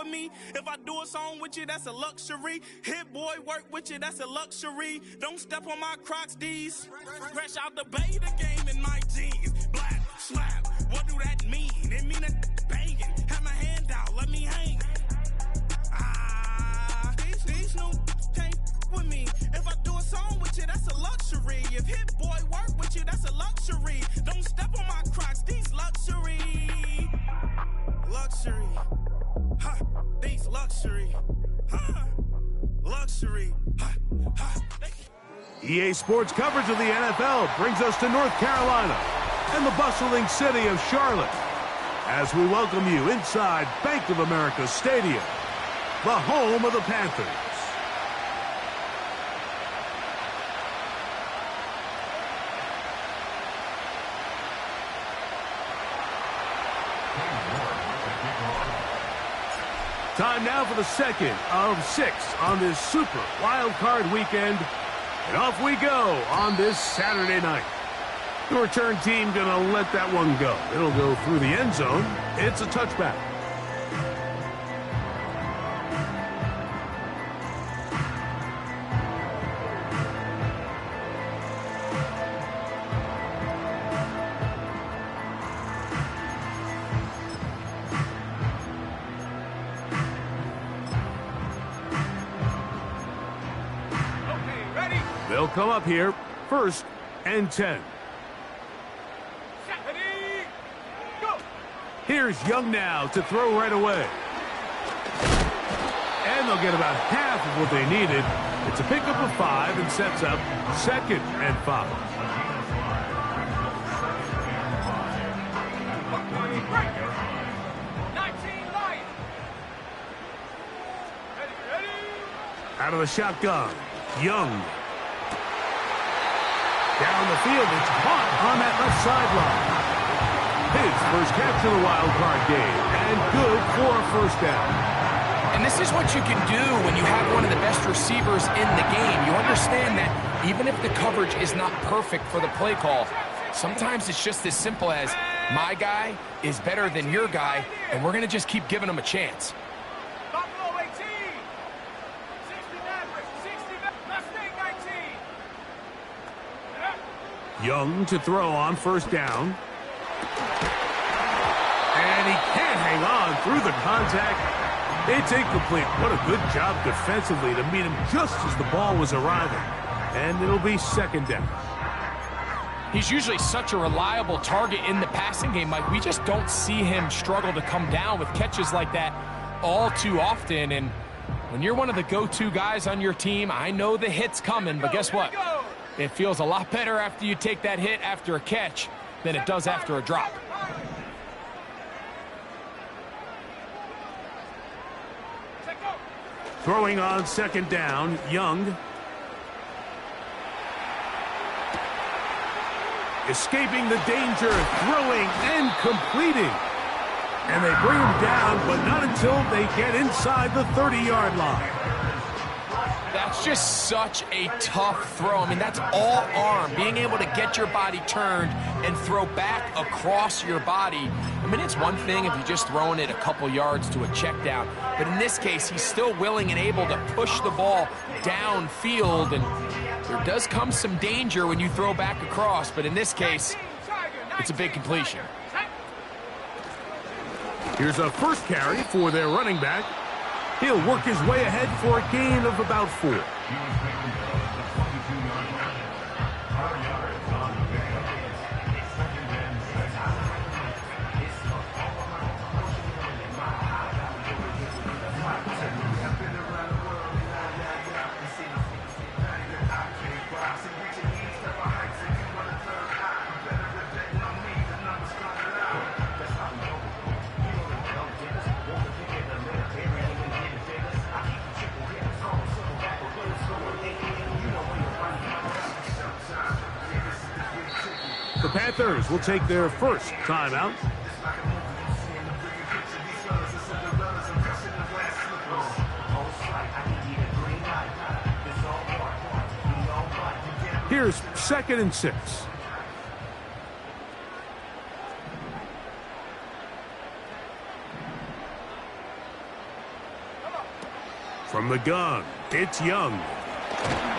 me. If I do a song with you, that's a luxury. Hit boy, work with you, that's a luxury. Don't step on my Crocs, D's. Fresh out the bay, the game in my jeans. Black, slap, what do that mean? It mean a banging. Have my hand out, let me hang. These new can't with me. If I do a song with you, that's a luxury. If hit boy work with you, that's a luxury. Don't step on my Crocs, these luxury. Luxury. Ha, these luxury. Ha, luxury. Ha, ha. EA Sports coverage of the NFL brings us to North Carolina and the bustling city of Charlotte as we welcome you inside Bank of America Stadium, the home of the Panthers. Time now for the second of 6 on this Super Wild Card weekend. And off we go on this Saturday night. The return team gonna let that one go. It'll go through the end zone. It's a touchback. They'll come up here, 1st and 10. Here's Young now to throw right away. And they'll get about half of what they needed. It's a pickup of 5 and sets up 2nd and 5. Out of the shotgun, Young. Down the field, it's caught on that left sideline. His first catch of the wild card game, and good for a 1st down. And this is what you can do when you have one of the best receivers in the game. You understand that even if the coverage is not perfect for the play call, sometimes it's just as simple as my guy is better than your guy, and we're going to just keep giving him a chance. Young to throw on 1st down. And he can't hang on through the contact. It's incomplete. What a good job defensively to meet him just as the ball was arriving. And it'll be 2nd down. He's usually such a reliable target in the passing game, Mike. We just don't see him struggle to come down with catches like that all too often. And when you're one of the go-to guys on your team, I know the hit's coming, but guess what? It feels a lot better after you take that hit after a catch than it does after a drop. Throwing on 2nd down, Young. Escaping the danger, throwing and completing. And they bring him down, but not until they get inside the 30-yard line. That's just such a tough throw. I mean, that's all arm. Being able to get your body turned and throw back across your body. I mean, it's one thing if you're just throwing it a couple yards to a check down. But in this case, he's still willing and able to push the ball downfield. And there does come some danger when you throw back across. But in this case, it's a big completion. Here's a 1st carry for their running back. He'll work his way ahead for a gain of about 4. The Panthers will take their 1st timeout. Here's 2nd and 6. From the gun, it's Young.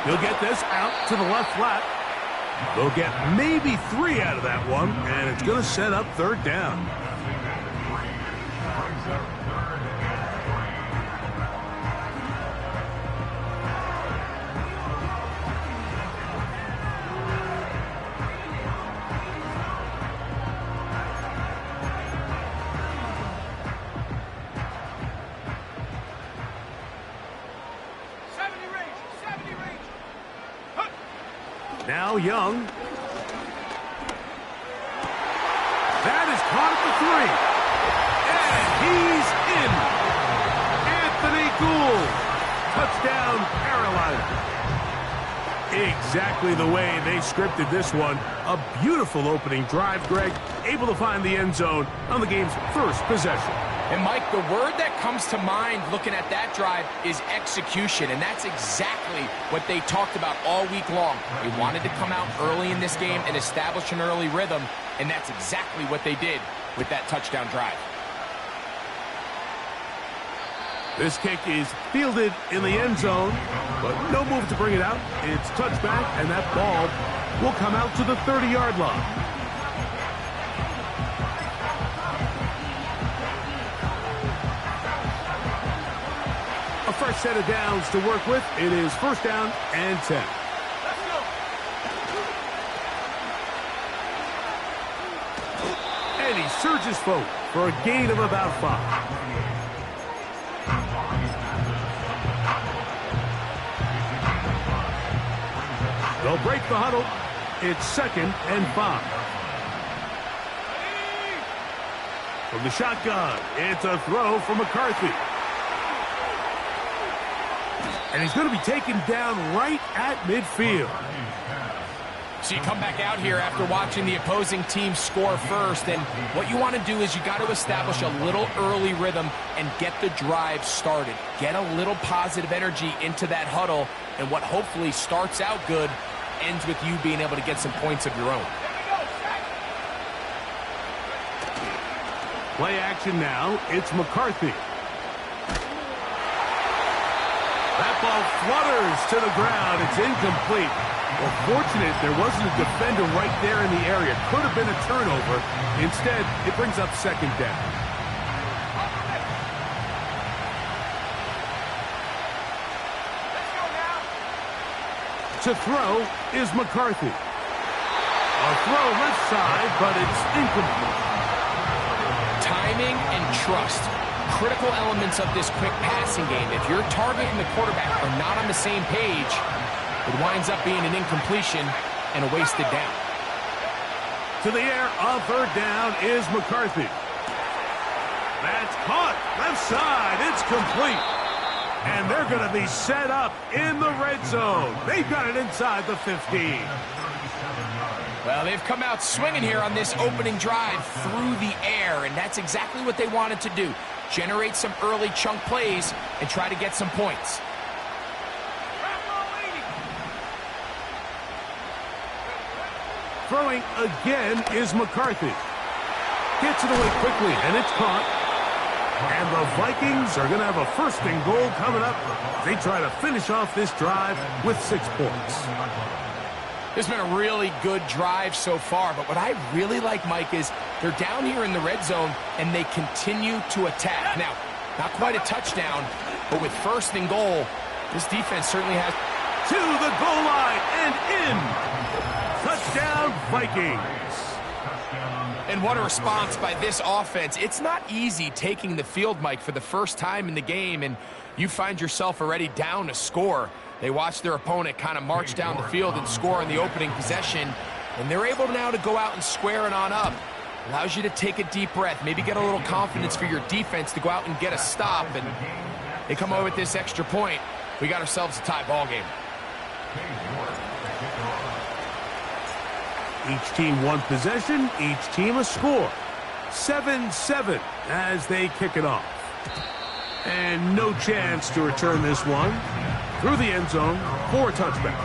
He'll get this out to the left flat. They'll get maybe 3 out of that one, and it's going to set up third down. Now Young. That is caught at the 3. And he's in. Anthony Gould. Touchdown, Carolina. Exactly the way they scripted this one. A beautiful opening drive, Greg. Able to find the end zone on the game's first possession. And, Mike, the word that comes to mind looking at that drive is execution, and that's exactly what they talked about all week long. They wanted to come out early in this game and establish an early rhythm, and that's exactly what they did with that touchdown drive. This kick is fielded in the end zone, but no move to bring it out. It's touchback, and that ball will come out to the 30-yard line. A fresh set of downs to work with. It is first down and 10. Let's go. And he surges forward for a gain of about 5. They'll break the huddle. It's 2nd and 5. From the shotgun, it's a throw from McCarthy. And he's going to be taken down right at midfield. So you come back out here after watching the opposing team score first, and what you want to do is you got to establish a little early rhythm and get the drive started. Get a little positive energy into that huddle, and what hopefully starts out good ends with you being able to get some points of your own. Play action now. It's McCarthy. That ball flutters to the ground. It's incomplete. Well, fortunate there wasn't a defender right there in the area. Could have been a turnover. Instead, it brings up 2nd down. To throw is McCarthy. A throw left side, but it's incomplete. Timing and trust. Critical elements of this quick passing game. If your target and the quarterback are not on the same page, it winds up being an incompletion and a wasted down. To the air on third down is McCarthy. That's caught. Left side. It's complete. And they're going to be set up in the red zone. They've got it inside the 15. Well, they've come out swinging here on this opening drive through the air, and that's exactly what they wanted to do. Generate some early chunk plays and try to get some points. Throwing again is McCarthy. Gets it away quickly, and it's caught. And the Vikings are going to have a 1st and goal coming up. They try to finish off this drive with 6 points. This has been a really good drive so far, but what I really like, Mike, is they're down here in the red zone, and they continue to attack. Now, not quite a touchdown, but with 1st and goal, this defense certainly has... To the goal line and in. Touchdown, Vikings. And what a response by this offense. It's not easy taking the field, Mike, for the first time in the game, and you find yourself already down a score. They watch their opponent kind of march down the field and score in the opening possession, and they're able now to go out and square it on up. Allows you to take a deep breath, maybe get a little confidence for your defense to go out and get a stop, and they come away with this extra point. We got ourselves a tie ball game. Each team 1 possession, each team a score. 7-7 as they kick it off. And no chance to return this one. Through the end zone for a touchback.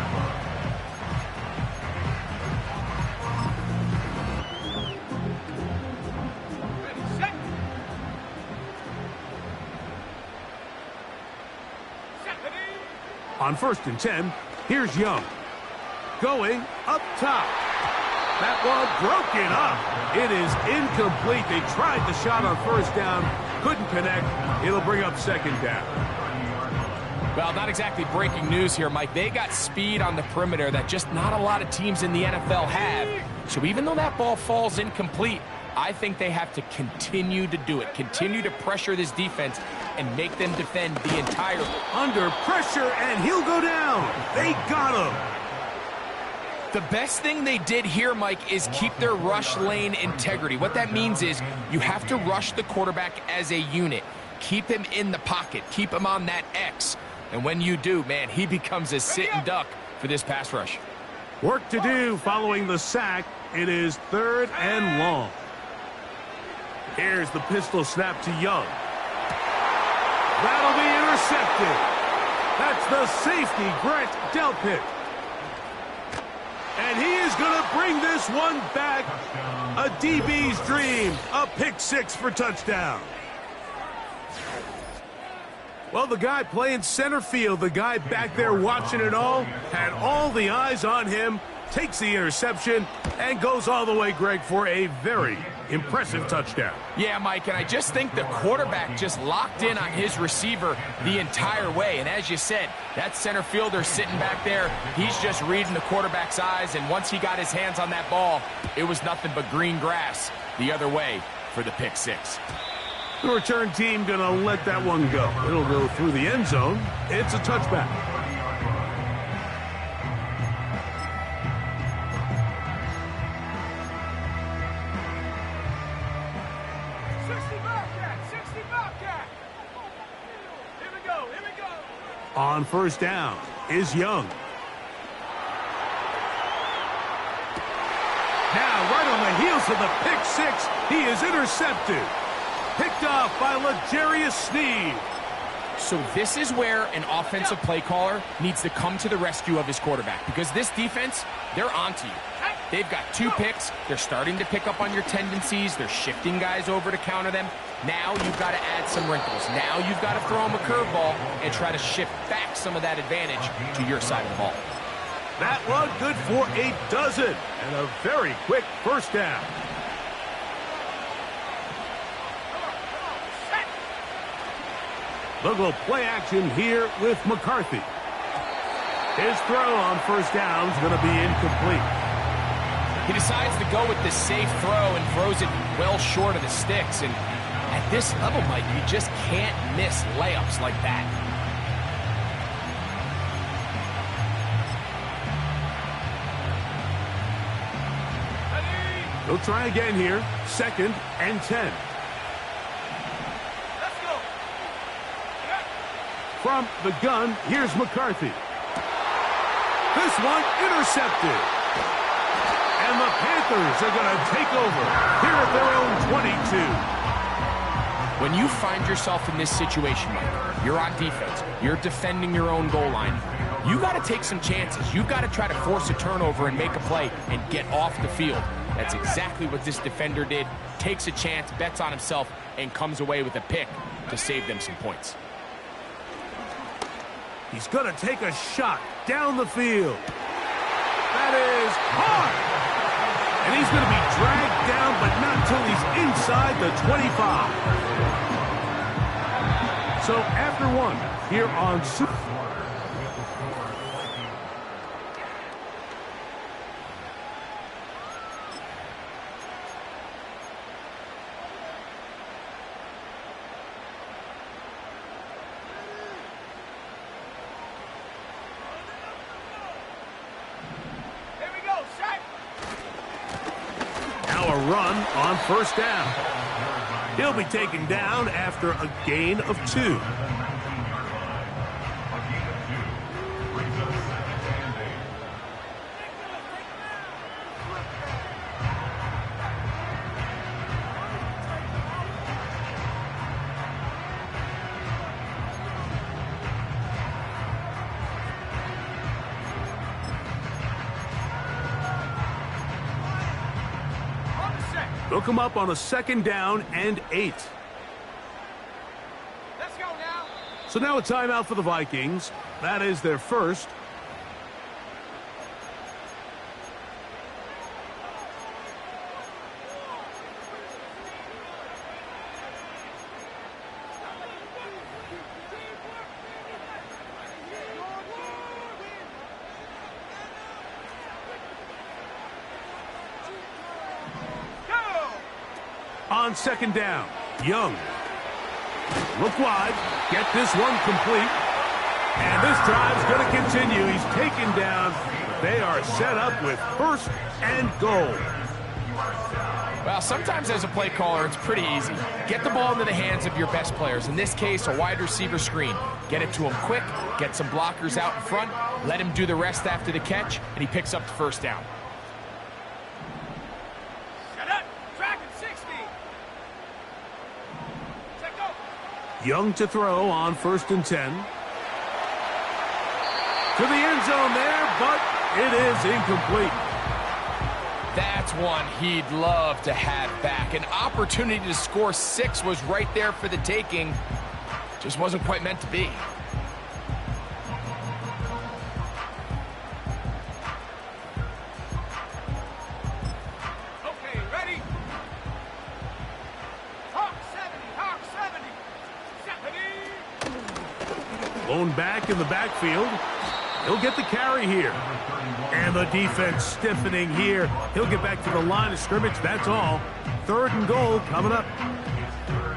On 1st and 10, here's Young. Going up top. That ball broken up. It is incomplete. They tried the shot on 1st down, couldn't connect. It'll bring up 2nd down. Well, not exactly breaking news here, Mike. They got speed on the perimeter that just not a lot of teams in the NFL have. So even though that ball falls incomplete, I think they have to continue to do it. Continue to pressure this defense and make them defend the entire... Under pressure, and he'll go down. They got him. The best thing they did here, Mike, is keep their rush lane integrity. What that means is you have to rush the quarterback as a unit. Keep him in the pocket. Keep him on that X. And when you do, man, he becomes a sitting duck for this pass rush. Work to do following the sack. It is 3rd and long. Here's the pistol snap to Young. That'll be intercepted. That's the safety, Grant Delpit. And he is going to bring this one back. A DB's dream. A pick 6 for touchdown. Well, the guy playing center field, the guy back there watching it all, had all the eyes on him, takes the interception, and goes all the way, Greg, for a very impressive touchdown. Yeah, Mike, and I just think the quarterback just locked in on his receiver the entire way. And as you said, that center fielder sitting back there, he's just reading the quarterback's eyes, and once he got his hands on that ball, it was nothing but green grass the other way for the pick 6. The return team going to let that one go. It'll go through the end zone. It's a touchback. On 1st down is Young. Now, right on the heels of the pick 6, he is intercepted. Picked off by L'Jarius Sneed. So this is where an offensive play caller needs to come to the rescue of his quarterback, because this defense, they're onto you. They've got 2 picks. They're starting to pick up on your tendencies. They're shifting guys over to counter them. Now you've got to add some wrinkles. Now you've got to throw them a curveball and try to shift back some of that advantage to your side of the ball. That one good for a dozen and a very quick 1st down. They'll go play action here with McCarthy. His throw on 1st down is going to be incomplete. He decides to go with the safe throw and throws it well short of the sticks. And at this level, Mike, you just can't miss layups like that. They'll try again here. 2nd and 10. Let's go. From the gun, here's McCarthy. This one intercepted. And the Panthers are going to take over here at their own 22. When you find yourself in this situation, Mike, you're on defense, you're defending your own goal line, you got to take some chances. You've got to try to force a turnover and make a play and get off the field. That's exactly what this defender did. Takes a chance, bets on himself, and comes away with a pick to save them some points. He's going to take a shot down the field. That is hard. And he's going to be dragged down, but not until he's inside the 25. So after one, here on Super. Run on 1st down. He'll be taken down after a gain of 2. They'll come up on a 2nd down and 8. Let's go now. So now a timeout for the Vikings. That is their first. On second down, Young. Look wide, get this one complete. And this drive's going to continue. He's taken down. They are set up with first and goal. Well, sometimes as a play caller, it's pretty easy. Get the ball into the hands of your best players. In this case, a wide receiver screen. Get it to him quick, get some blockers out in front, let him do the rest after the catch, and he picks up the first down. Young to throw on 1st and 10. To the end zone there, but it is incomplete. That's one he'd love to have back. An opportunity to score 6 was right there for the taking. Just wasn't quite meant to be. Okay, ready? Hawk 70, Hawk 70. Blown back in the backfield. He'll get the carry here. And the defense stiffening here. He'll get back to the line of scrimmage. That's all. 3rd and goal coming up.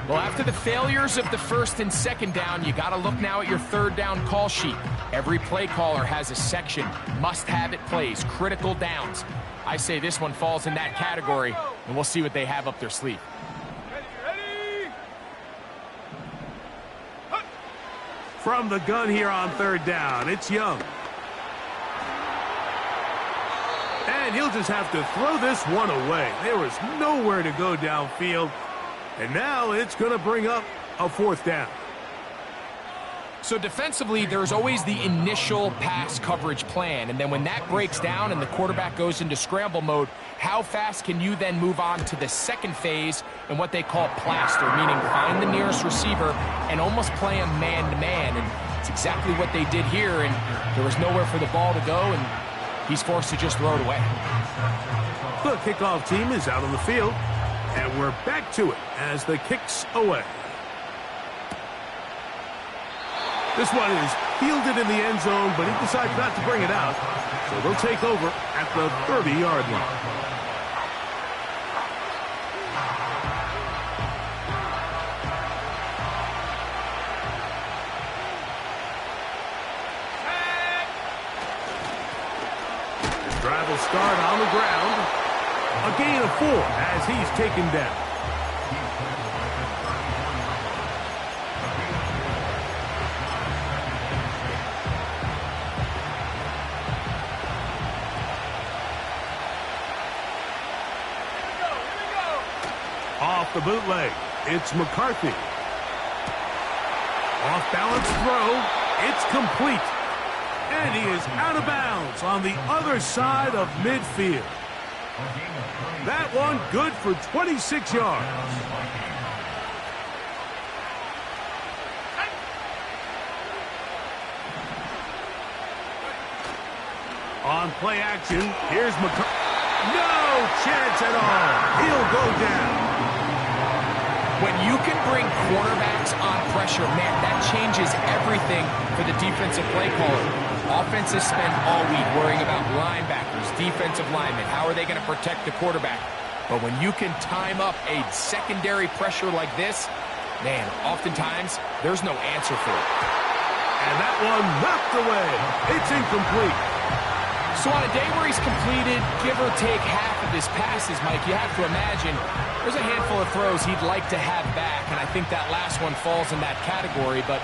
Well, after the failures of the 1st and 2nd down, you got to look now at your 3rd down call sheet. Every play caller has a section. Must-have-it plays, critical downs. I say this one falls in that category, and we'll see what they have up their sleeve. From the gun here on 3rd down, it's Young. And he'll just have to throw this one away. There was nowhere to go downfield. And now it's going to bring up a 4th down. So defensively, there's always the initial pass coverage plan. And then when that breaks down and the quarterback goes into scramble mode, how fast can you then move on to the second phase and what they call plaster, meaning find the nearest receiver and almost play him man-to-man. And it's exactly what they did here. And there was nowhere for the ball to go, and he's forced to just throw it away. The kickoff team is out on the field, and we're back to it as the kick's away. This one is fielded in the end zone, but he decides not to bring it out. So they'll take over at the 30-yard line. This drive will start on the ground. A gain of 4 as he's taken down. Off the bootleg, it's McCarthy. Off balance throw, it's complete. And he is out of bounds on the other side of midfield. That one good for 26 yards. On play action, here's McCarthy. No chance at all. He'll go down. When you can bring quarterbacks on pressure, man, that changes everything for the defensive play caller. Offenses spend all week worrying about linebackers, defensive linemen. How are they going to protect the quarterback? But when you can time up a secondary pressure like this, man, oftentimes there's no answer for it. And that one knocked away. It's incomplete. So on a day where he's completed, give or take half of his passes, Mike, you have to imagine there's a handful of throws he'd like to have back, and I think that last one falls in that category. But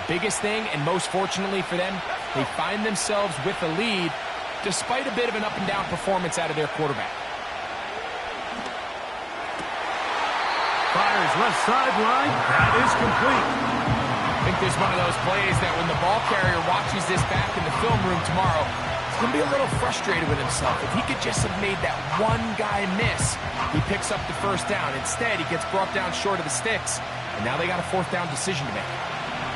the biggest thing, and most fortunately for them, they find themselves with a lead despite a bit of an up-and-down performance out of their quarterback. Fires left sideline. That is complete. I think there's one of those plays that when the ball carrier watches this back in the film room tomorrow, he's going to be a little frustrated with himself. If he could just have made that one guy miss, he picks up the first down. Instead, he gets brought down short of the sticks, and now they got a 4th down decision to make.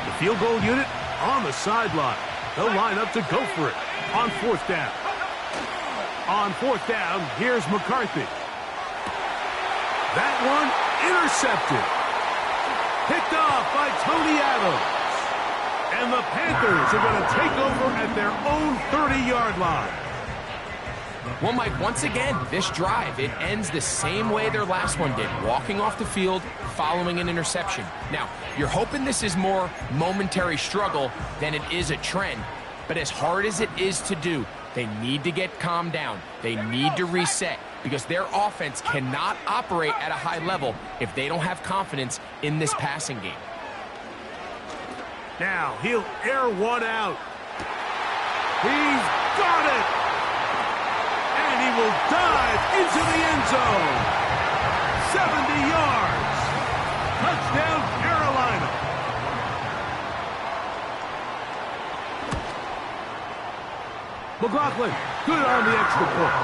The field goal unit on the sideline. They'll line up to go for it on fourth down. On fourth down, here's McCarthy. That one intercepted. Picked off by Tony Adams. And the Panthers are going to take over at their own 30-yard line. Well, Mike, once again, this drive, it ends the same way their last one did, walking off the field, following an interception. Now, you're hoping this is more momentary struggle than it is a trend, but as hard as it is to do, they need to get calmed down. They need to reset because their offense cannot operate at a high level if they don't have confidence in this passing game. Now, he'll air one out. He's got it! And he will dive into the end zone. 70 yards. Touchdown, Carolina. McLaughlin, good on the extra point.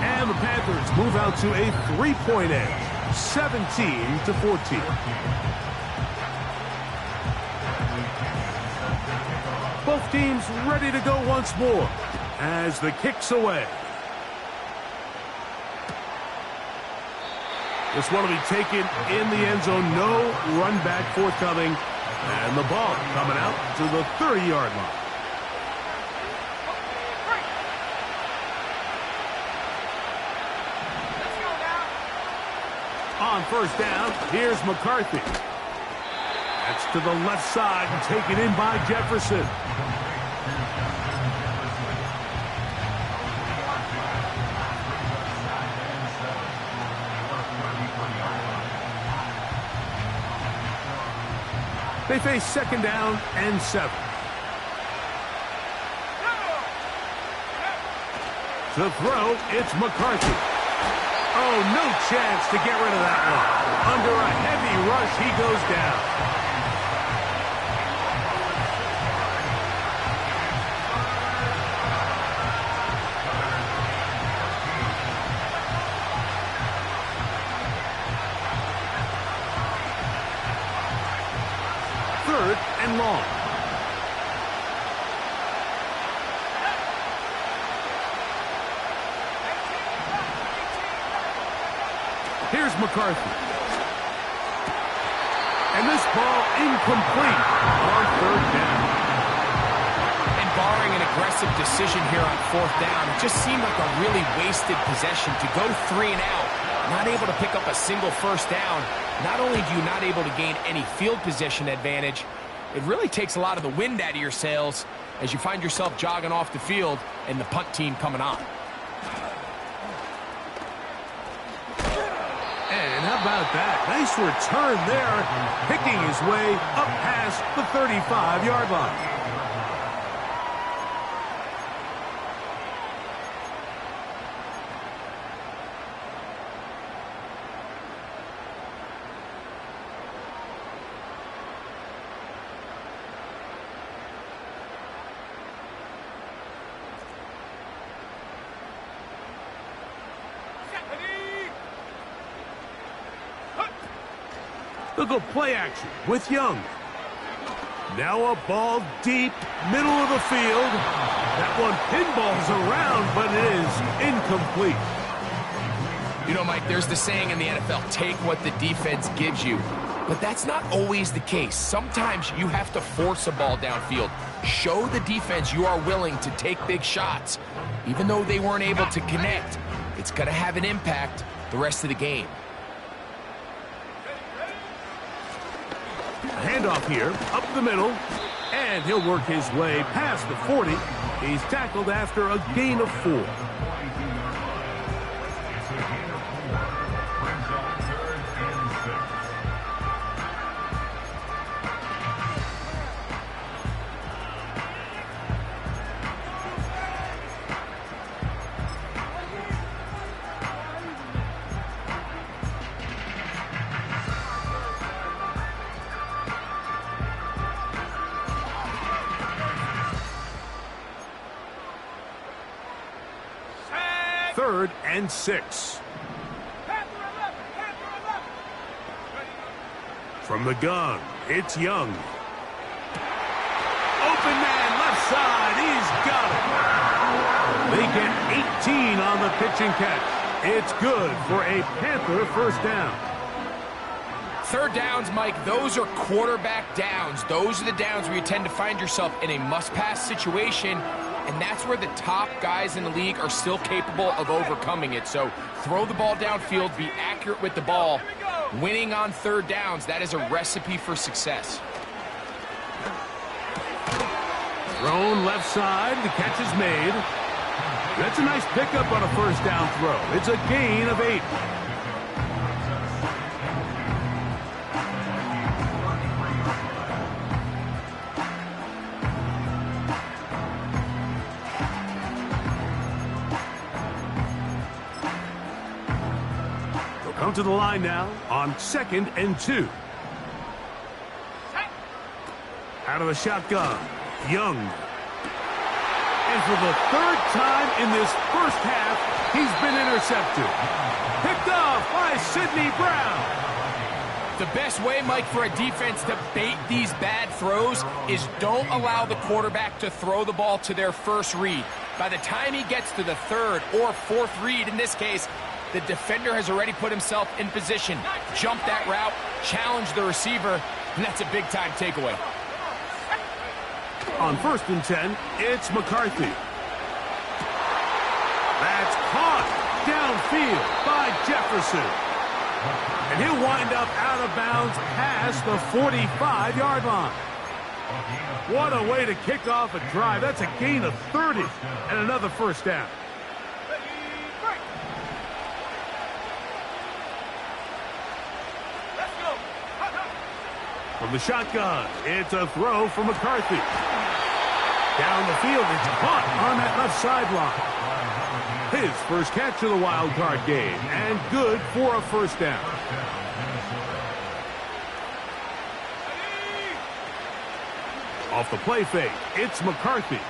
And the Panthers move out to a 3-point edge, 17-14. Both teams ready to go once more as the kick's away. This one will be taken in the end zone. No run back forthcoming. And the ball coming out to the 30-yard line. On first down, here's McCarthy. That's to the left side and taken in by Jefferson. They face second down and 7. To throw, it's McCarthy. Oh, no chance to get rid of that one. Under a heavy rush, he goes down. Third and long. Here's McCarthy. And this ball incomplete on third down. And barring an aggressive decision here on fourth down, it just seemed like a really wasted possession to go 3 and out. Not able to pick up a single first down. Not only do you not able to gain any field position advantage, it really takes a lot of the wind out of your sails as you find yourself jogging off the field and the punt team coming on. And how about that? Nice return there, picking his way up past the 35-yard line. They'll go play action with Young. Now a ball deep, middle of the field. That one pinballs around, but it is incomplete. You know, Mike, there's the saying in the NFL, take what the defense gives you. But that's not always the case. Sometimes you have to force a ball downfield. Show the defense you are willing to take big shots. Even though they weren't able to connect, it's going to have an impact the rest of the game. Handoff here, up the middle, and he'll work his way past the 40. He's tackled after a gain of 4. Third and 6. From the gun, it's Young. open man, left side. He's got it. They get 18 on the pitch and catch. It's good for a Panther first down. Third downs, Mike, those are quarterback downs. Those are the downs where you tend to find yourself in a must-pass situation, and that's where the top guys in the league are still capable of overcoming it. So throw the ball downfield, be accurate with the ball. Winning on third downs, that is a recipe for success. Thrown left side, the catch is made. That's a nice pickup on a first down throw. It's a gain of 8. Come to the line now on 2nd and 2. Out of the shotgun, Young. And for the third time in this first half, he's been intercepted. Picked off by Sidney Brown. The best way, Mike, for a defense to bait these bad throws is don't allow the quarterback to throw the ball to their first read. By the time he gets to the third or fourth read, in this case, the defender has already put himself in position, jump that route, challenge the receiver, and that's a big-time takeaway. On 1st and 10, it's McCarthy. That's caught downfield by Jefferson. And he'll wind up out of bounds past the 45-yard line. What a way to kick off a drive. That's a gain of 30 and another first down. From the shotgun, it's a throw for McCarthy. Down the field, it's caught on that left sideline. His first catch of the wild card game, and good for a first down. Off the play fake, it's McCarthy.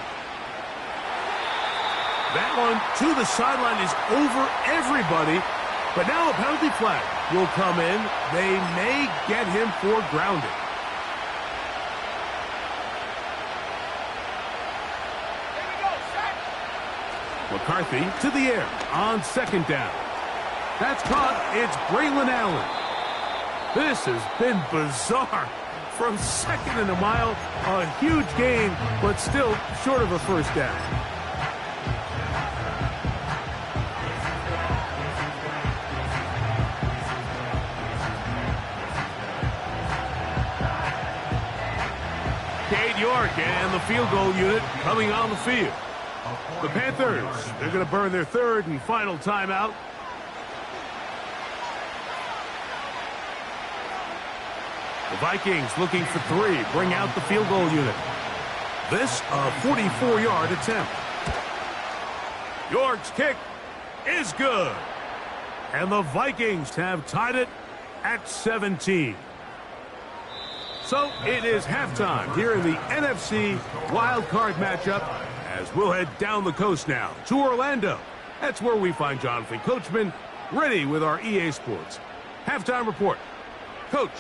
That one to the sideline is over everybody, but now a penalty flag will come in. They may get him for grounding. McCarthy to the air on 2nd down. That's caught. It's Braylon Allen. This has been bizarre. From 2nd and a mile, a huge gain, but still short of a first down. Cade York and the field goal unit coming on the field. The Panthers, they're going to burn their third and final timeout. The Vikings looking for 3, bring out the field goal unit. This a 44-yard attempt. York's kick is good. And the Vikings have tied it at 17. So it is halftime here in the NFC Wild Card matchup as we'll head down the coast now to Orlando. That's where we find Jonathan Coachman ready with our EA Sports halftime report. Coach.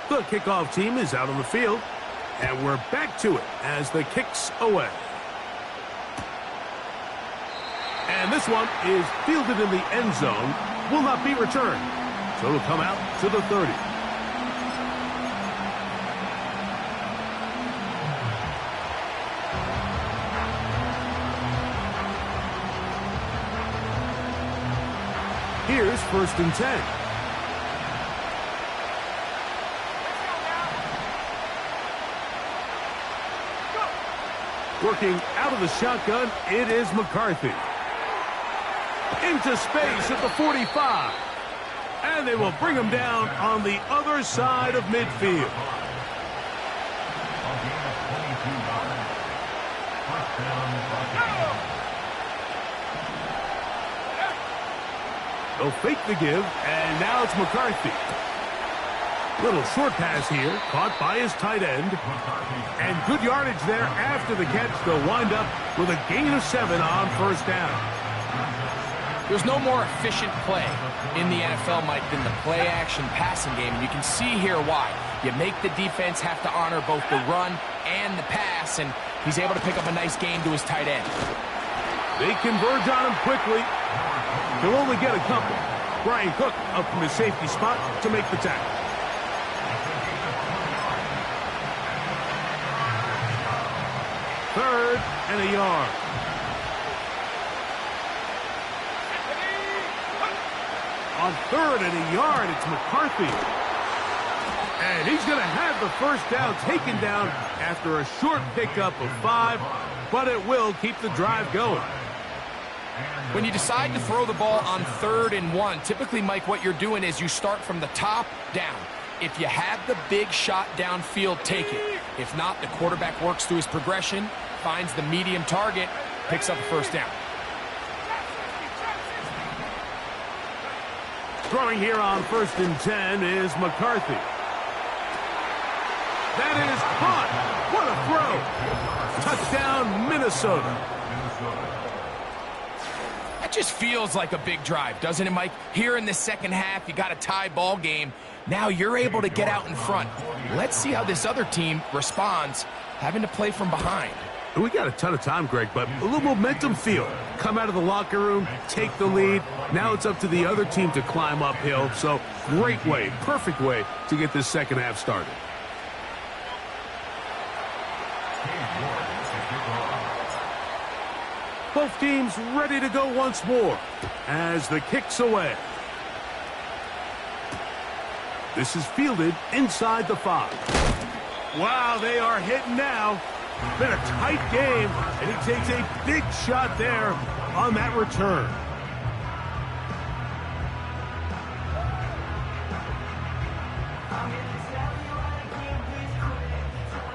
The kickoff team is out on the field, and we're back to it as the kick's away. And this one is fielded in the end zone, will not be returned, so it'll come out to the 30. Here's 1st and 10. Working out of the shotgun, it is McCarthy. Into space at the 45. And they will bring him down on the other side of midfield. They'll fake the give, and now it's McCarthy. Little short pass here, caught by his tight end. And good yardage there after the catch. They'll wind up with a gain of 7 on first down. There's no more efficient play in the NFL, Mike, than the play-action passing game. And you can see here why. You make the defense have to honor both the run and the pass, and he's able to pick up a nice gain to his tight end. They converge on him quickly. He'll only get a couple. Brian Cook up from his safety spot to make the tackle. Third and a yard. On third and a yard, it's McCarthy. And he's going to have the first down taken down after a short pickup of 5, but it will keep the drive going. When you decide to throw the ball on 3rd and 1, typically, Mike, what you're doing is you start from the top down. If you have the big shot downfield, take it. If not, the quarterback works through his progression, finds the medium target, picks up a first down. Throwing here on 1st and 10 is McCarthy. That is caught. What a throw. Touchdown, Minnesota. That just feels like a big drive, doesn't it, Mike? Here in the second half, you got a tie ball game. Now you're able to get out in front. Let's see how this other team responds, having to play from behind. We got a ton of time, Greg, but a little momentum feel. Come out of the locker room, take the lead. Now it's up to the other team to climb uphill. So great way, perfect way to get this second half started. Both teams ready to go once more as the kick's away. This is fielded inside the 5. Wow, they are hitting now. Been a tight game, and he takes a big shot there on that return.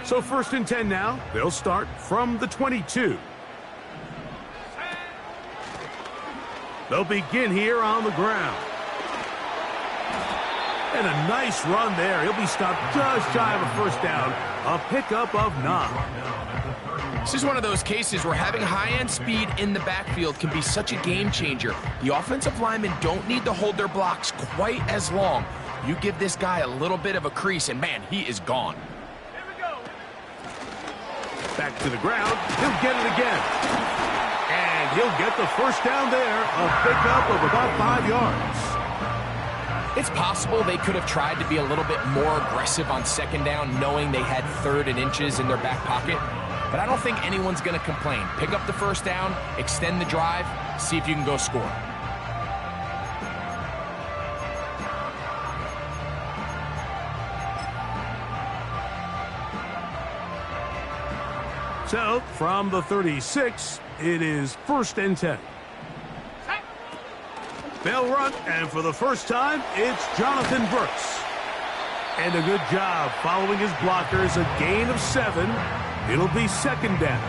So 1st and 10 now. They'll start from the 22. They'll begin here on the ground. And a nice run there. He'll be stopped just shy of a first down. A pickup of 9. This is one of those cases where having high-end speed in the backfield can be such a game changer. The offensive linemen don't need to hold their blocks quite as long. You give this guy a little bit of a crease, and man, he is gone. Back to the ground. He'll get it again. And he'll get the first down there. A pickup of about 5 yards. It's possible they could have tried to be a little bit more aggressive on 2nd down, knowing they had 3rd and inches in their back pocket. But I don't think anyone's going to complain. Pick up the first down, extend the drive, see if you can go score. So, from the 36, it is 1st and 10. They'll run, and for the first time, it's Jonathan Brooks. And a good job following his blockers, a gain of 7. It'll be 2nd down.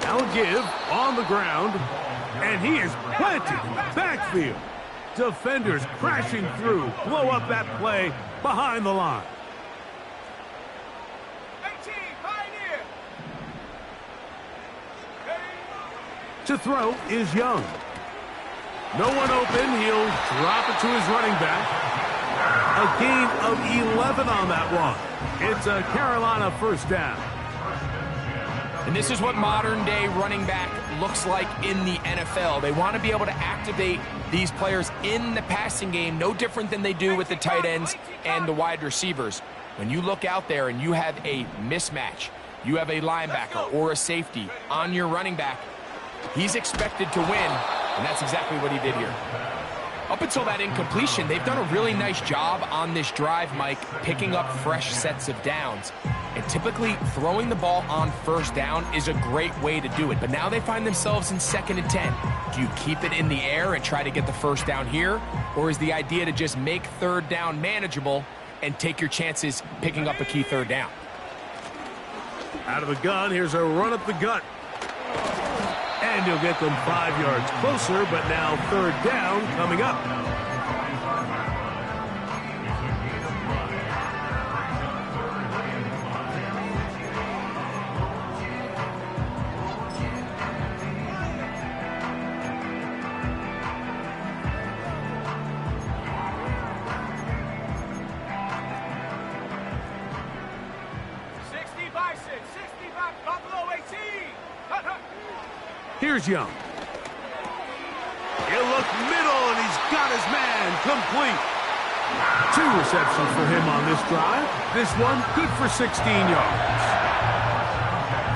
Now a give on the ground. And he is planted in the backfield. Defenders crashing through. Blow up that play behind the line. To throw is Young. No one open. He'll drop it to his running back. A gain of 11 on that one. It's a Carolina first down. And this is what modern-day running back looks like in the NFL. They want to be able to activate these players in the passing game, no different than they do with the tight ends and the wide receivers. When you look out there and you have a mismatch, you have a linebacker or a safety on your running back, he's expected to win, and that's exactly what he did here. Up until that incompletion, they've done a really nice job on this drive, Mike, picking up fresh sets of downs. And typically, throwing the ball on first down is a great way to do it. But now they find themselves in 2nd and 10. Do you keep it in the air and try to get the first down here? Or is the idea to just make 3rd down manageable and take your chances picking up a key 3rd down? Out of the gun, here's a run up the gut. And he'll get them 5 yards closer, but now 3rd down coming up. Here's Young. He'll look middle, and he's got his man complete. 2 receptions for him on this drive. This one good for 16 yards.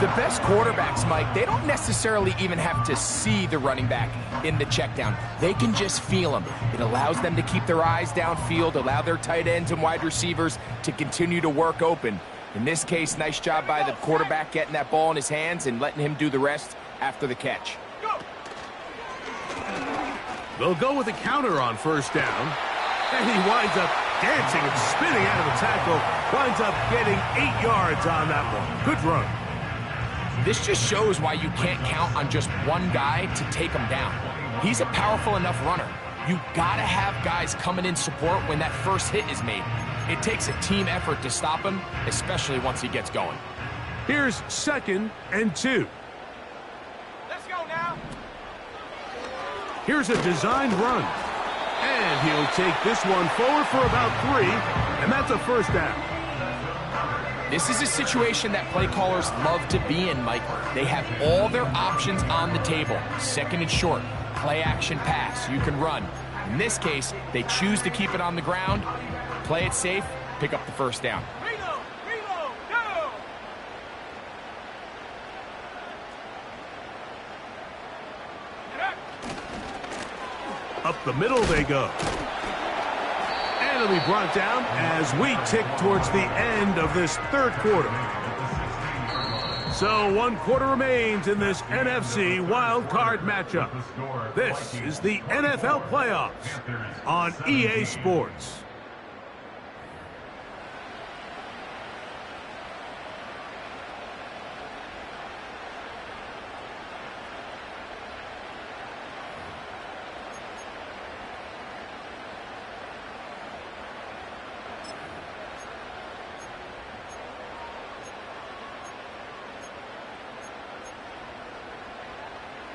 The best quarterbacks, Mike, they don't necessarily even have to see the running back in the check down. They can just feel him. It allows them to keep their eyes downfield, allow their tight ends and wide receivers to continue to work open. In this case, nice job by the quarterback getting that ball in his hands and letting him do the rest after the catch. They'll go with a counter on first down. And he winds up dancing and spinning out of the tackle. Winds up getting 8 yards on that one. Good run. This just shows why you can't count on just one guy to take him down. He's a powerful enough runner. You gotta have guys coming in support when that first hit is made. It takes a team effort to stop him, especially once he gets going. Here's 2nd and 2. Let's go now. Here's a designed run. And he'll take this one forward for about 3, and that's a first down. This is a situation that play callers love to be in, Mike. They have all their options on the table. 2nd and short, play action pass, you can run. In this case, they choose to keep it on the ground, play it safe, pick up the first down. Reload, go! Up the middle they go. And it'll be brought down as we tick towards the end of this 3rd quarter. So 1 quarter remains in this NFC wild card matchup. This is the NFL playoffs on EA Sports.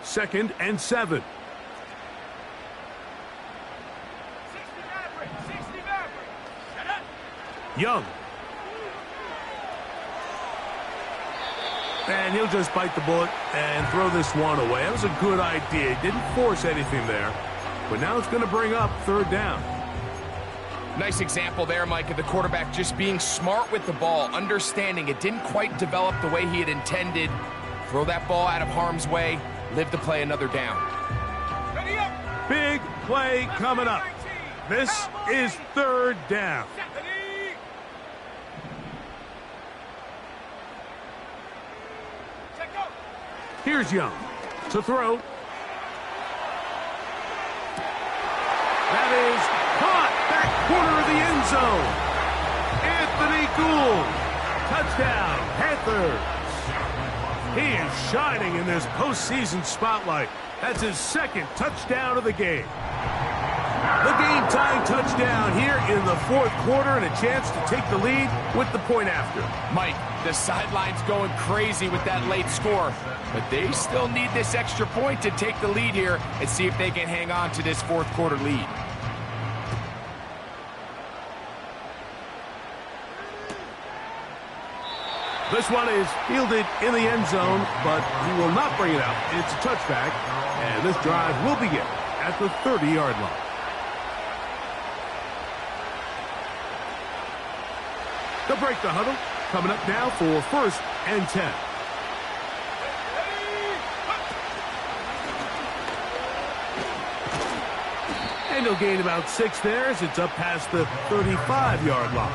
Second and 7. 60 Maverick. Set up. Young. And he'll just bite the bullet and throw this one away. That was a good idea. He didn't force anything there. But now it's going to bring up 3rd down. Nice example there, Mike, of the quarterback just being smart with the ball, understanding it didn't quite develop the way he had intended. Throw that ball out of harm's way, live to play another down. Ready up. Big play coming up. This is 3rd down. Here's Young to throw. That is caught back corner of the end zone. Anthony Gould. Touchdown, Panthers. He is shining in this postseason spotlight. That's his 2nd touchdown of the game. The game-tying touchdown here in the 4th quarter and a chance to take the lead with the point after. Mike, the sideline's going crazy with that late score, but they still need this extra point to take the lead here and see if they can hang on to this 4th quarter lead. This one is fielded in the end zone, but he will not bring it out. It's a touchback, and this drive will begin at the 30-yard line. They'll break the huddle. Coming up now for 1st and 10. And he'll gain about 6 there as it's up past the 35-yard line.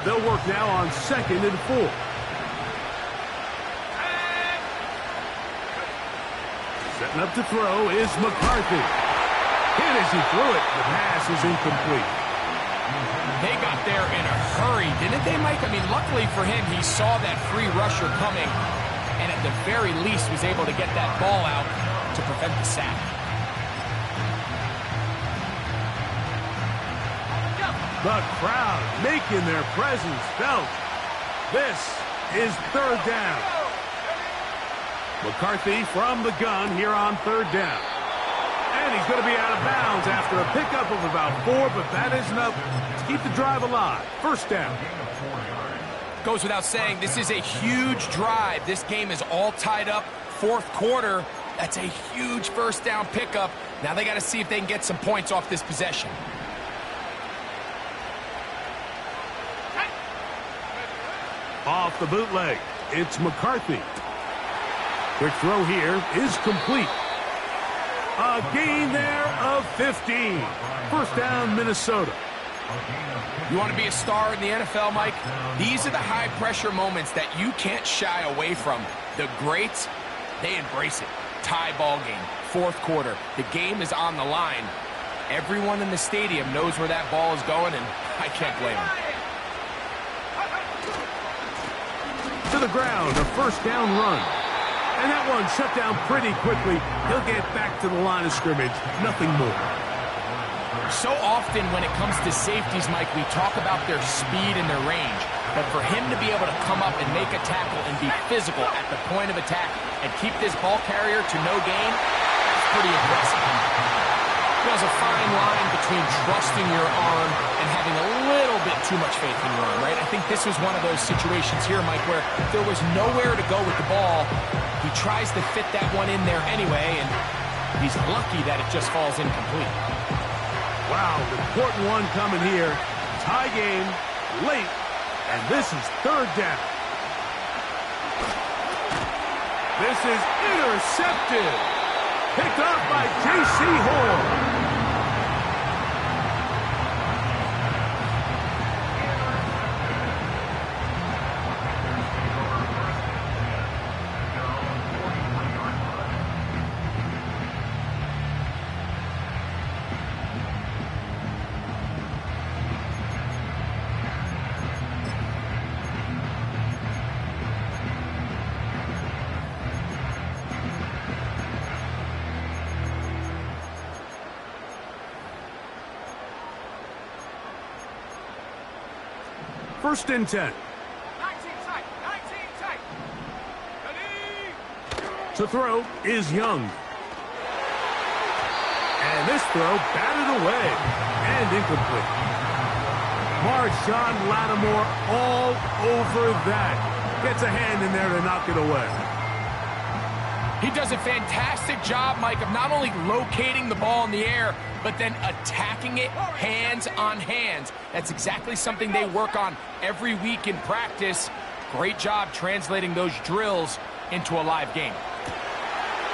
They'll work now on 2nd and 4. Setting up to throw is McCarthy. Hit as he threw it. The pass is incomplete. They got there in a hurry, didn't they, Mike? I mean, luckily for him, he saw that free rusher coming, and at the very least was able to get that ball out to prevent the sack. The crowd making their presence felt. This is 3rd down. McCarthy from the gun here on 3rd down. And he's going to be out of bounds after a pickup of about 4, but that is enough to keep the drive alive. 1st down. Goes without saying, this is a huge drive. This game is all tied up. 4th quarter, that's a huge 1st down pickup. Now they got to see if they can get some points off this possession. Off the bootleg, it's McCarthy. Quick throw here is complete. A gain there of 15. 1st down, Minnesota. You want to be a star in the NFL, Mike? These are the high-pressure moments that you can't shy away from. The greats, they embrace it. Tie ball game, 4th quarter. The game is on the line. Everyone in the stadium knows where that ball is going, and I can't blame them. To the ground, a 1st down run. And that one shut down pretty quickly. He'll get back to the line of scrimmage. Nothing more. So often when it comes to safeties, Mike, we talk about their speed and their range. But for him to be able to come up and make a tackle and be physical at the point of attack and keep this ball carrier to no gain, that's pretty impressive. There's a fine line between trusting your arm and having a little bit too much faith in your arm, right? I think this was one of those situations here, Mike, where there was nowhere to go with the ball. He tries to fit that one in there anyway, and he's lucky that it just falls incomplete. Wow, important one coming here. Tie game, late, and this is 3rd down. This is intercepted. Picked up by J.C. Horn. First and 10. 19 tight. 19 tight. Ready? To throw is Young. And this throw batted away and incomplete. Marshawn Lattimore all over that. Gets a hand in there to knock it away. He does a fantastic job, Mike, of not only locating the ball in the air, but then attacking it hands on hands. That's exactly something they work on every week in practice. Great job translating those drills into a live game.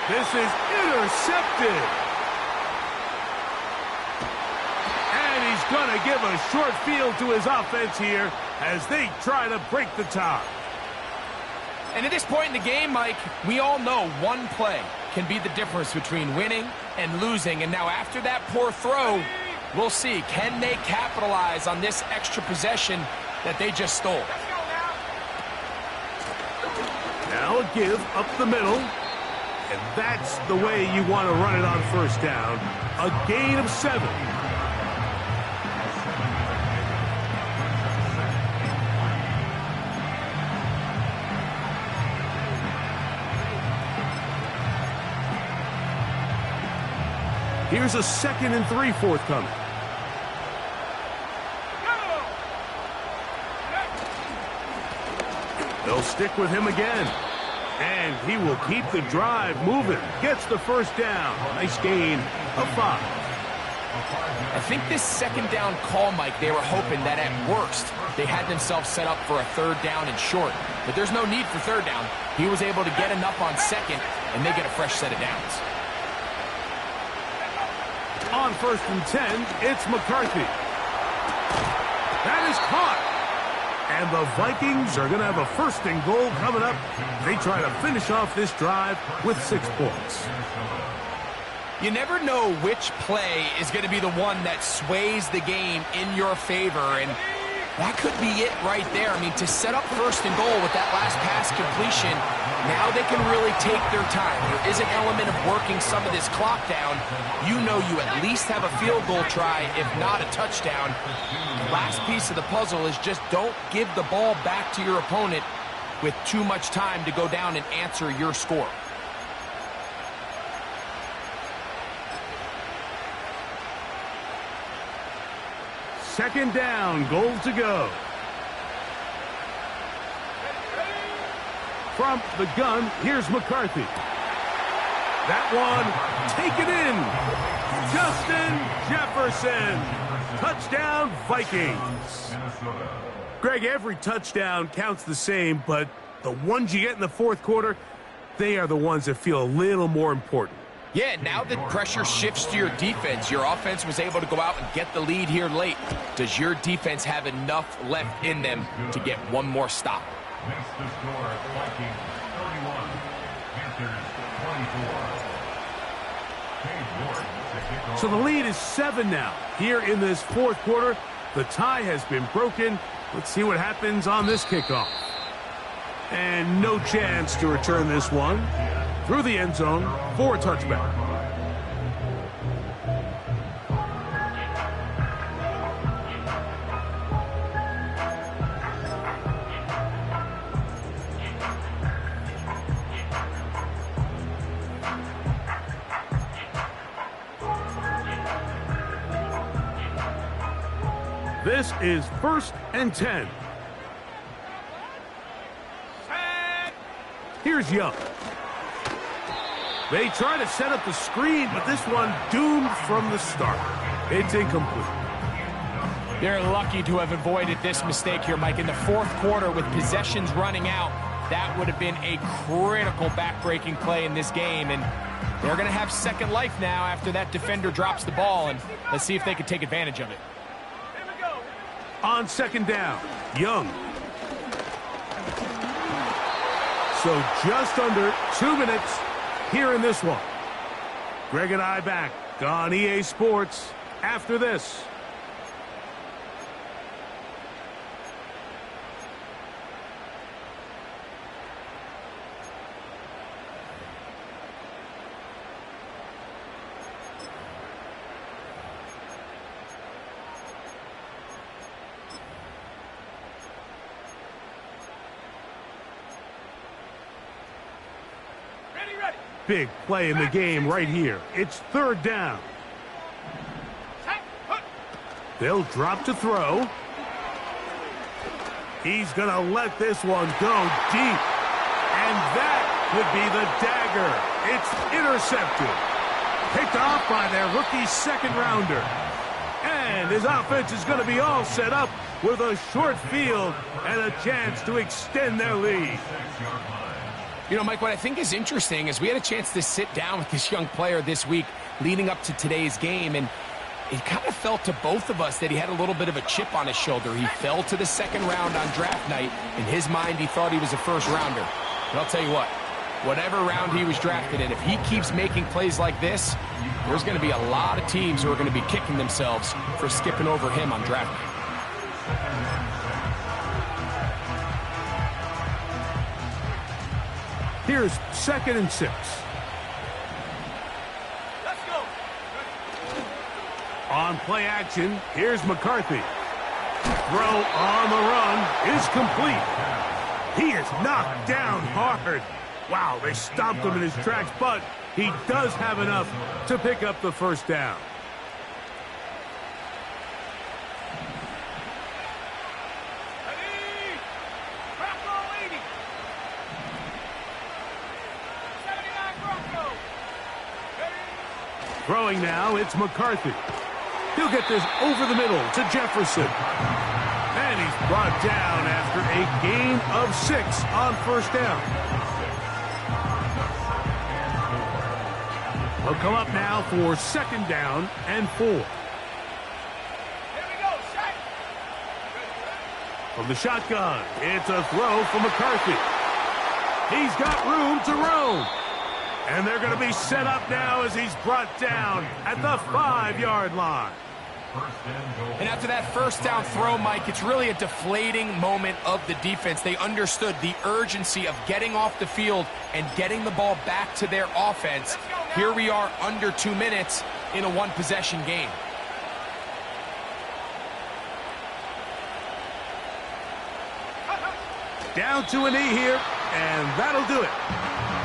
This is intercepted. And he's going to give a short field to his offense here as they try to break the tie. And at this point in the game, Mike, we all know one play can be the difference between winning and losing. And now after that poor throw, we'll see, can they capitalize on this extra possession that they just stole? Now a give up the middle. And that's the way you want to run it on 1st down. A gain of 7. Here's a 2nd and 3 forthcoming. They'll stick with him again. And he will keep the drive moving. Gets the 1st down. Nice gain of 5. I think this 2nd down call, Mike, they were hoping that at worst they had themselves set up for a 3rd down and short. but there's no need for third down. He was able to get enough on second, and they get a fresh set of downs. On 1st and 10, it's McCarthy. That is caught. And the Vikings are going to have a 1st and goal coming up. They try to finish off this drive with 6 points. You never know which play is going to be the one that sways the game in your favor, and that could be it right there. I mean, to set up 1st and goal with that last pass completion, now they can really take their time. There is an element of working some of this clock down. You know you at least have a field goal try, if not a touchdown. The last piece of the puzzle is just don't give the ball back to your opponent with too much time to go down and answer your score. Second down, goal to go. From the gun, here's McCarthy. That one, taken in. Justin Jefferson. Touchdown, Vikings. Greg, every touchdown counts the same, but the ones you get in the 4th quarter, they are the ones that feel a little more important. Yeah, now that pressure shifts to your defense, your offense was able to go out and get the lead here late. Does your defense have enough left in them to get one more stop? That's the score. Vikings 31, Panthers 24. So the lead is 7 now. Here in this 4th quarter, the tie has been broken. Let's see what happens on this kickoff. And no chance to return this one. Through the end zone for a touchback. This is 1st and 10. Here's Young. They try to set up the screen, but this one doomed from the start. It's incomplete. They're lucky to have avoided this mistake here, Mike. In the 4th quarter, with possessions running out, that would have been a critical back-breaking play in this game. And they're going to have second life now after that defender drops the ball. And let's see if they can take advantage of it. On 2nd down, Young. So just under 2 minutes here in this one. Greg and I back on EA Sports after this. Big play in the game right here. It's 3rd down. They'll drop to throw. He's going to let this one go deep. And that could be the dagger. It's intercepted. Picked off by their rookie 2nd rounder. And his offense is going to be all set up with a short field and a chance to extend their lead. You know, Mike, what I think is interesting is we had a chance to sit down with this young player this week leading up to today's game, and it kind of felt to both of us that he had a little bit of a chip on his shoulder. He fell to the 2nd round on draft night. In his mind, he thought he was a 1st rounder. But I'll tell you what, whatever round he was drafted in, if he keeps making plays like this, there's going to be a lot of teams who are going to be kicking themselves for skipping over him on draft night. Here's 2nd and 6. Let's go. On play action, here's McCarthy. Throw on the run is complete. He is knocked down hard. Wow, they stopped him in his tracks, but he does have enough to pick up the 1st down. Throwing now, it's McCarthy. He'll get this over the middle to Jefferson. And he's brought down after a gain of 6 on first down. They'll come up now for 2nd down and 4. Here we go, shot. From the shotgun, it's a throw from McCarthy. He's got room to roam. And they're going to be set up now as he's brought down at the 5-yard line. And after that first down throw, Mike, it's really a deflating moment of the defense. They understood the urgency of getting off the field and getting the ball back to their offense. Here we are under 2 minutes in a one-possession game. Down to a knee here, and that'll do it.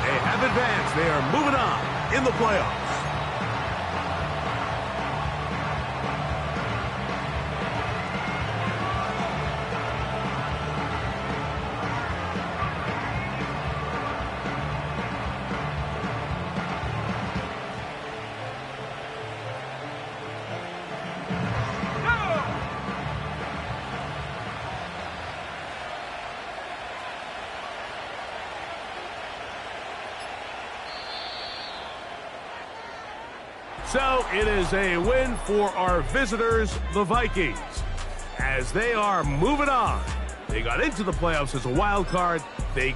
They have advanced. They are moving on in the playoffs. So it is a win for our visitors, the Vikings, as they are moving on. They got into the playoffs as a wild card. They